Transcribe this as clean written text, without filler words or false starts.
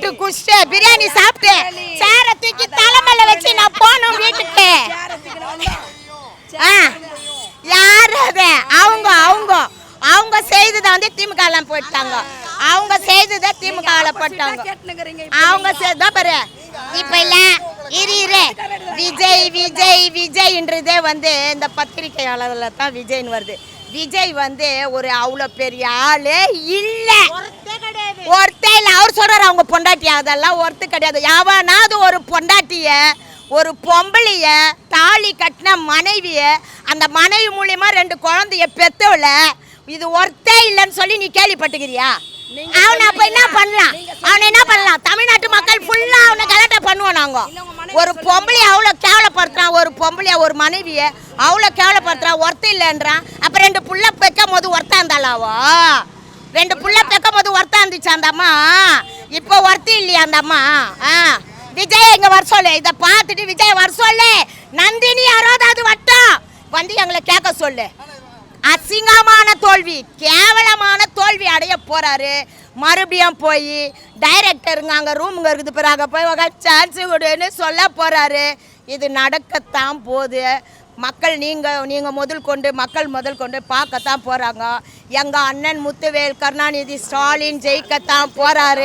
போட்டு குடிச்சிட்டு பிரியாணி சாப்பிட்டு சேர தூக்கி தலைமையில வச்சு நான் போனோம் வீட்டுக்கு. யாரு அது? அவங்க அவங்க அவங்க செய்ததை வந்து திமுக போட்டாங்க. அவங்க செய்ததை திமுக போட்டாங்க. அவங்க செய்தா பாரு. இப்ப இல்ல இரு விஜய் விஜய் விஜய்ன்றதே வந்து இந்த பத்திரிகையாளர்ல தான் விஜய்னு வருது. விஜய் வந்து ஒரு அவ்வளோ பெரிய ஆளு இல்லை, ஒருத்தே இல்லை. அவர் சொல்றாரு அவங்க பொண்டாட்டி, அதெல்லாம் ஒருத்து கிடையாது. எவனாவது ஒரு பொண்டாட்டிய, ஒரு பொம்பளைய, தாலி கட்டின மனைவிய, அந்த மனைவி மூலியமா 2 குழந்தைய பெத்தவள இது ஒருத்தே இல்லைன்னு சொல்லி நீ கேள்விப்பட்டுக்கிறியா? அவனை அப்ப என்ன பண்ணலாம்? அவனை என்ன பண்ணலாம்? தமிழ்நாட்டு மக்கள் ஃபுல்லா அவனை கலாட்டா பண்ணுவோம். நாங்க ஒரு பொம்பளைய அவ்வளோ கேவலப்படுத்துறான், ஒரு பொம்பளைய ஒரு மனைவிய அவ்வளோ கேவலப்படுத்துறான், ஒருத்த இல்லைன்றான். அப்ப 2 புள்ள பெக்கும் போது ஒருத்தா இருந்தாலாவோ? 2 புள்ள பெக்கும் போது ஒருத்தா இருந்துச்சு அந்த அம்மா. இப்போ ஒருத்தி இல்லையா அந்த அம்மா? விஜய் எங்க வர சொல்லு, இதை பார்த்துட்டு விஜய் வர சொல்லு. நந்தினி யாராவது வட்டம் வந்து எங்களை கேட்க சொல்லு. அசிங்கமான தோல்வி, கேவலமான தோல்வி அடைய போறாரு. மறுபடியும் போய் டைரக்டருங்க அங்கே ரூமுங்க இருக்குது, பிறகு போய் சான்ஸ் கொடுன்னு சொல்ல போறாரு. இது நடக்கத்தான் போகுது. மக்கள் நீங்கள் முதல் கொண்டு பார்க்கத்தான் போகிறாங்க. எங்கள் அண்ணன் முத்துவேல் கருணாநிதி ஸ்டாலின் ஜெயிக்கத்தான் போறாரு.